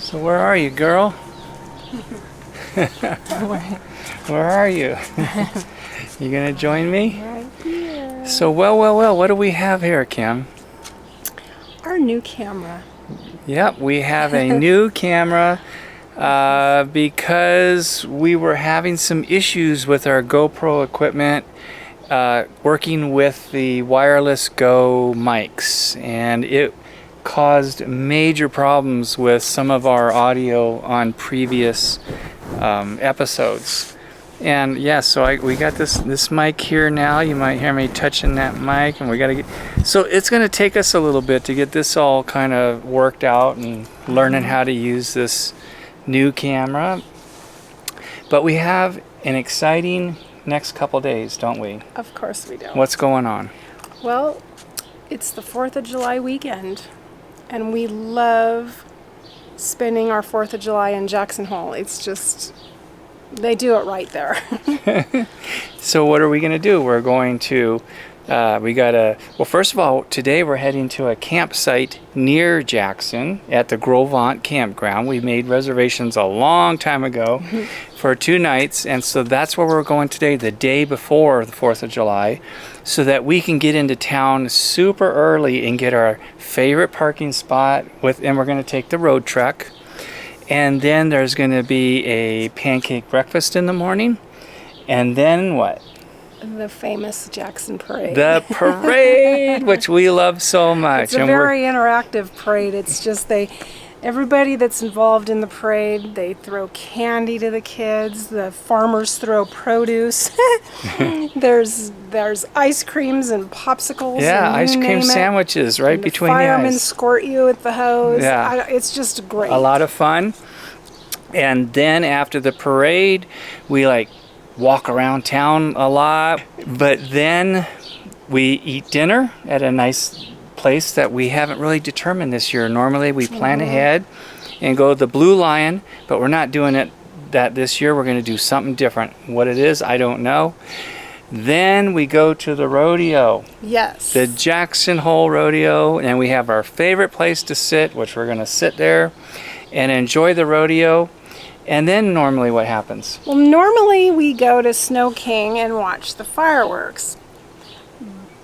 So where are you, girl? Where are you? You gonna join me? Right here. So well, what do we have here, Kim? Our new camera. Yep, we have a new camera because we were having some issues with our GoPro equipment working with the wireless Go mics, and it caused major problems with some of our audio on previous episodes. And yeah, so we got this mic here now. You might hear me touching that mic, and we got to get. So it's going to take us a little bit to get this all kind of worked out and learning how to use this new camera. But we have an exciting next couple days, don't we? Of course we do. What's going on? Well, it's the 4th of July weekend, and we love spending our 4th of July in Jackson Hole. It's just, they do it right there. So what are we going to do? We're going to, well, first of all, today we're heading to a campsite near Jackson at the Grove Campground. We made reservations a long time ago for 2 nights, and so that's where we're going today, the day before the 4th of July, so that we can get into town super early and get our favorite parking spot and we're going to take the road truck. And then there's going to be a pancake breakfast in the morning. And then what? The famous Jackson Parade. The parade, which we love so much. It's a very interactive parade. It's just everybody that's involved in the parade, they throw candy to the kids. The farmers throw produce. There's ice creams and popsicles. Yeah, and ice cream sandwiches right between the firemen eyes. squirt you with the hose. Yeah. It's just great. A lot of fun. And then after the parade, we walk around town a lot. But then we eat dinner at a nice place that we haven't really determined this year. Normally we plan ahead and go to the Blue Lion, but we're not doing that this year. We're going to do something different. What it is, I don't know. Then we go to the rodeo. Yes. The Jackson Hole Rodeo, and we have our favorite place to sit, which we're going to sit there and enjoy the rodeo. And then normally what happens? Well, normally we go to Snow King and watch the fireworks.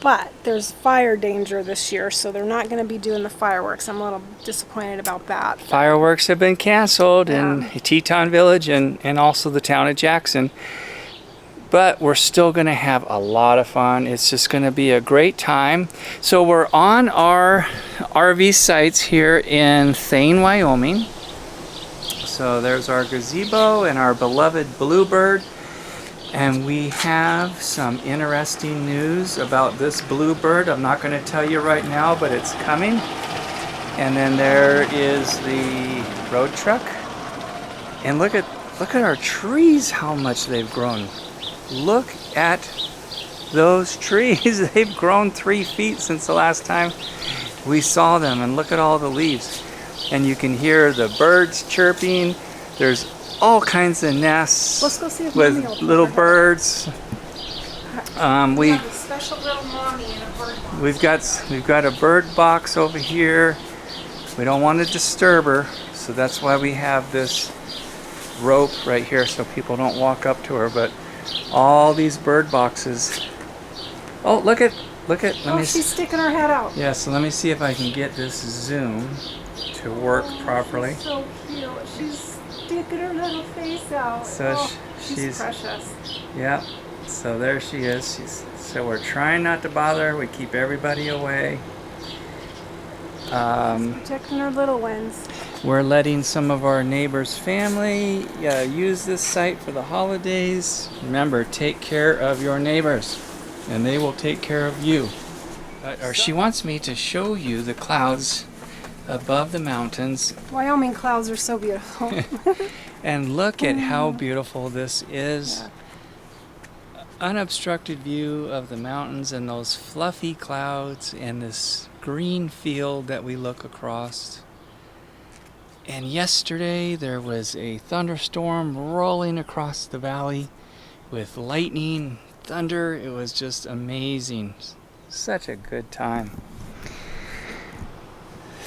But there's fire danger this year, so they're not going to be doing the fireworks. I'm a little disappointed about that. Fireworks have been canceled in Teton Village and also the town of Jackson. But we're still going to have a lot of fun. It's just going to be a great time. So we're on our RV sites here in Thane, Wyoming. So there's our gazebo and our beloved bluebird. And we have some interesting news about this bluebird. I'm not going to tell you right now, but it's coming. And then there is the road truck. And look at our trees, how much they've grown. Look at those trees. They've grown 3 feet since the last time we saw them. And look at all the leaves. And you can hear the birds chirping. There's all kinds of nests. Let's go see if with Mommy will little birds. We have a special little mommy in a bird box. We've got a bird box over here. We don't want to disturb her, so that's why we have this rope right here so people don't walk up to her. But all these bird boxes. Oh, look at. She's sticking her head out. Yeah, so let me see if I can get this zoom to work properly. She's so cute. She's sticking her little face out. So she's precious. Yeah, so there she is. So we're trying not to bother her. We keep everybody away. Protecting her little ones. We're letting some of our neighbors' family use this site for the holidays. Remember, take care of your neighbors, and they will take care of you. She wants me to show you the clouds above the mountains. Wyoming clouds are so beautiful. And look at how beautiful this is. Yeah. Unobstructed view of the mountains and those fluffy clouds and this green field that we look across. And yesterday there was a thunderstorm rolling across the valley with lightning, thunder. It was just amazing. Such a good time.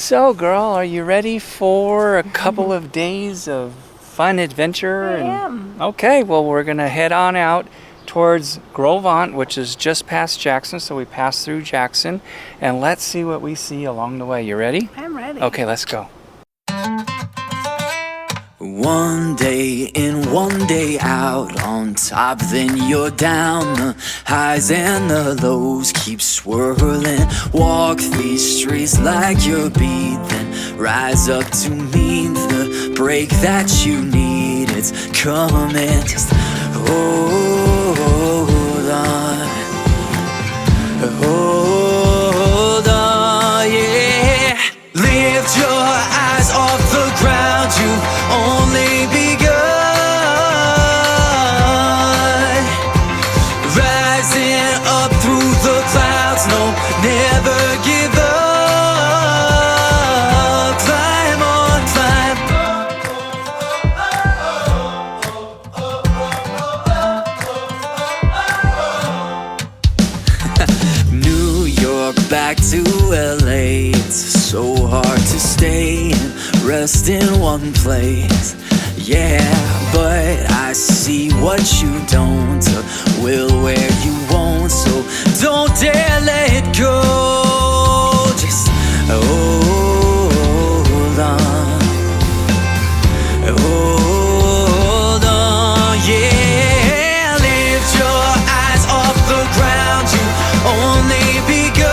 So, girl, are you ready for a couple of days of fun adventure? I am. Okay, well, we're going to head on out towards Grove, which is just past Jackson. So we pass through Jackson, and let's see what we see along the way. You ready? I'm ready. Okay, let's go. One day in, one day out, on top, then you're down. The highs and the lows keep swirling. Walk these streets like you're beat, then rise up to meet the break that you need. It's coming, just hold on. Hold on, yeah. Lift your eyes off the ground, you've only begun. Rising up through the clouds, no, never give up. Climb on, climb. New York back to LA, it's so hard to stay and rest in one place. Yeah, but I see what you don't, will where you won't, so don't dare let go. Just hold on. Hold on, yeah. Lift your eyes off the ground, you only begun.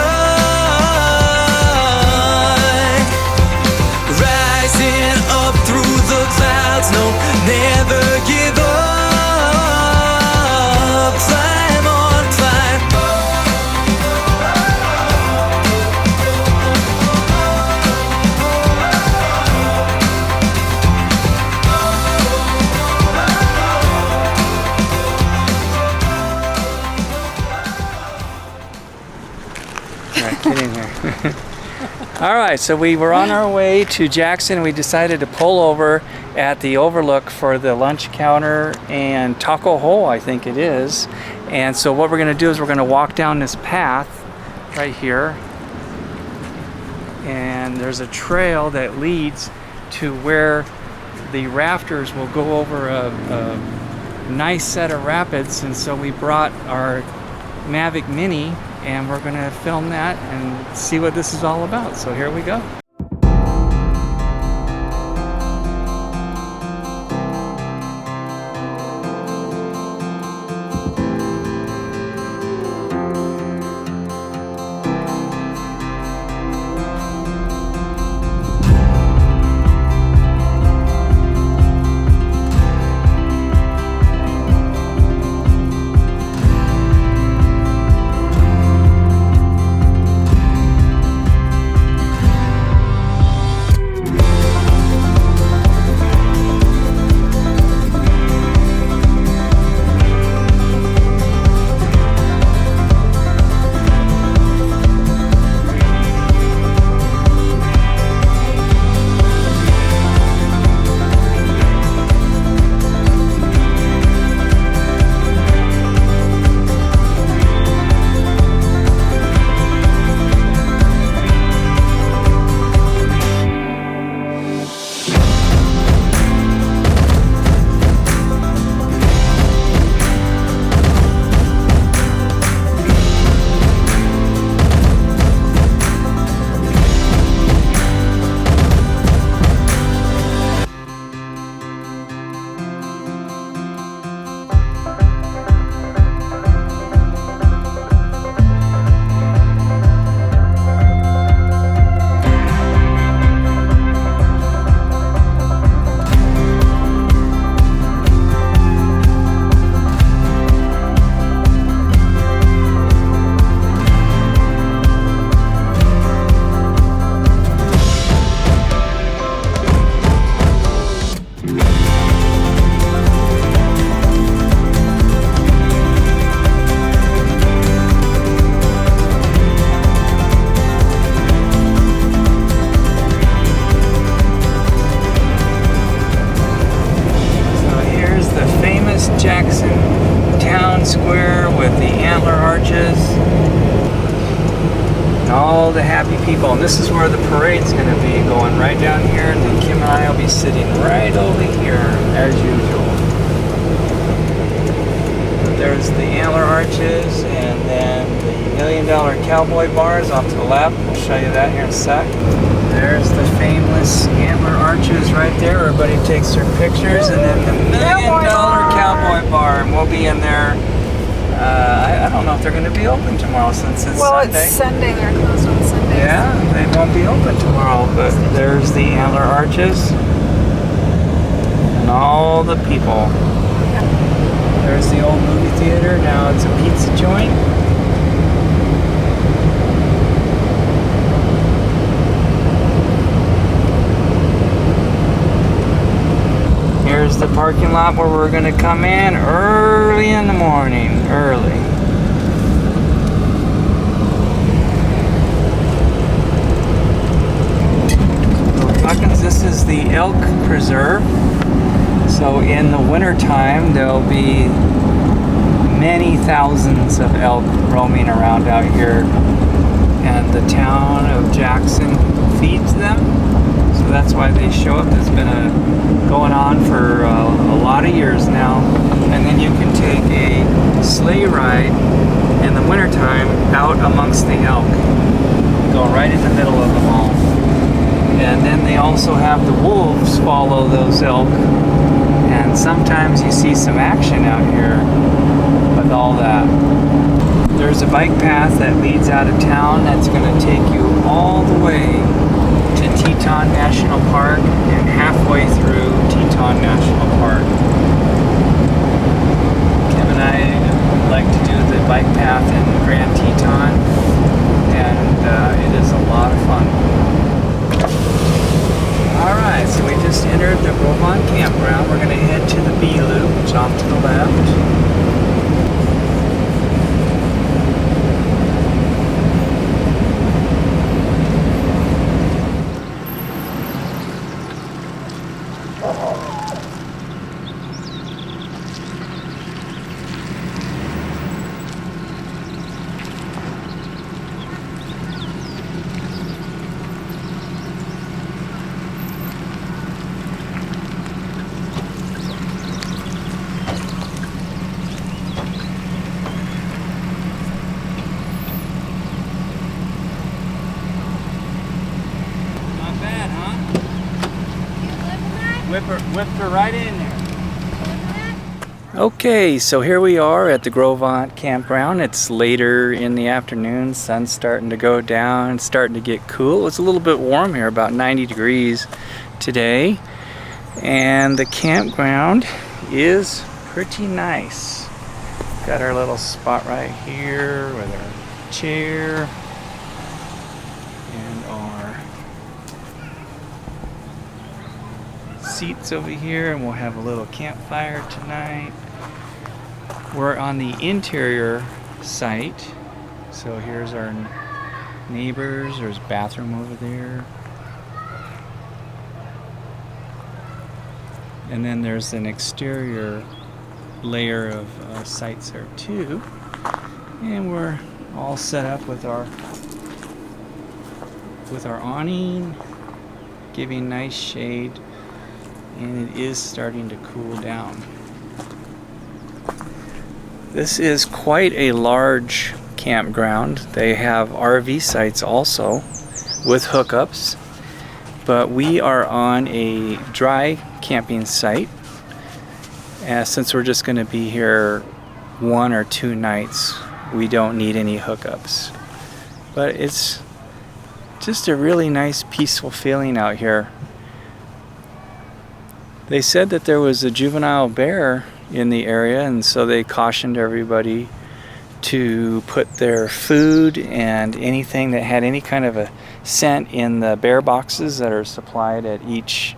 Rising up through the clouds, no, never give up. Climb on, climb. All right, get in here. All right, so we were on our way to Jackson. We decided to pull over at the overlook for the lunch counter and taco hole, I think it is. And so what we're going to do is we're going to walk down this path right here. And there's a trail that leads to where the rafters will go over a nice set of rapids. And so we brought our Mavic Mini, and we're going to film that and see what this is all about. So here we go. people, and this is where the parade's going to be, going right down here, and then Kim and I will be sitting right over here as usual. There's the Antler Arches, and then the $1 Million Cowboy bars off to the left. We'll show you that here in a sec. There's the famous Antler Arches right there. Everybody takes their pictures, and then the $1 Million Cowboy bar, and we'll be in there. I don't know if they're going to be open tomorrow since it's Sunday. It's Sunday. They're closed on Sundays. Yeah, they won't be open tomorrow, but there's the Antler Arches and all the people. There's the old movie theater. Now it's a pizza joint. Here's the parking lot where we're going to come in early in the morning. Early. This is the Elk Preserve. So in the winter time, there'll be many thousands of elk roaming around out here, and the town of Jackson feeds them. So that's why they show up. It's been going on for a lot of years now. And then you can take a sleigh ride in the wintertime out amongst the elk. Go right in the middle of them all. And then they also have the wolves follow those elk. And sometimes you see some action out here with all that. There's a bike path that leads out of town that's going to take you all the way to Teton National Park and halfway through Teton National Park. Kim and I like to do the bike path in Grand Teton, and it is a lot of fun. Alright, so we just entered the Grove Campground. We're going to head to the B Loop, which is off to the left. Whipped her right in there. Okay, so here we are at the Grove Campground. It's later in the afternoon. Sun's starting to go down. It's starting to get cool. It's a little bit warm here, about 90 degrees today. And the campground is pretty nice. Got our little spot right here with our chair and our seats over here, and we'll have a little campfire tonight. We're on the interior site, so here's our neighbors. There's a bathroom over there, and then there's an exterior layer of sites there too, and we're all set up with our awning, giving nice shade. And it is starting to cool down. This is quite a large campground. They have RV sites also with hookups, but we are on a dry camping site. Since we're just going to be here 1 or 2 nights, we don't need any hookups. But it's just a really nice, peaceful feeling out here. They said that there was a juvenile bear in the area, and so they cautioned everybody to put their food and anything that had any kind of a scent in the bear boxes that are supplied at each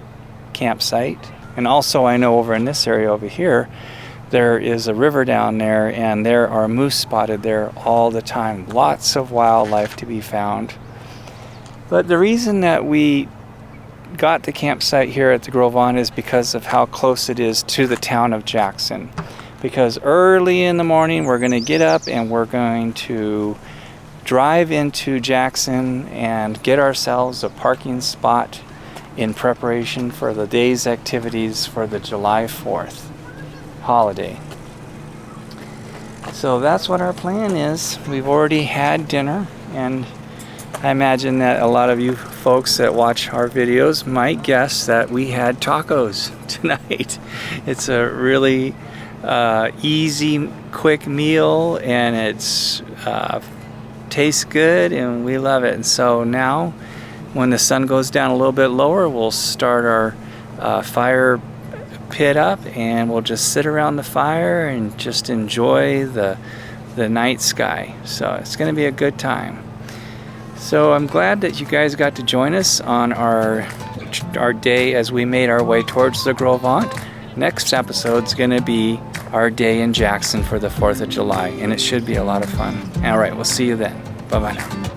campsite. And also, I know over in this area over here, there is a river down there, and there are moose spotted there all the time. Lots of wildlife to be found. But the reason that we got the campsite here at the Grove is because of how close it is to the town of Jackson. Because early in the morning we're going to get up and we're going to drive into Jackson and get ourselves a parking spot in preparation for the day's activities for the July 4th holiday. So that's what our plan is. We've already had dinner, and I imagine that a lot of you folks that watch our videos might guess that we had tacos tonight. It's a really easy, quick meal, and it's tastes good, and we love it. And so now, when the sun goes down a little bit lower, we'll start our fire pit up, and we'll just sit around the fire and just enjoy the night sky. So it's going to be a good time. So I'm glad that you guys got to join us on our day as we made our way towards the Grove. Next episode's going to be our day in Jackson for the 4th of July, and it should be a lot of fun. All right, we'll see you then. Bye-bye now.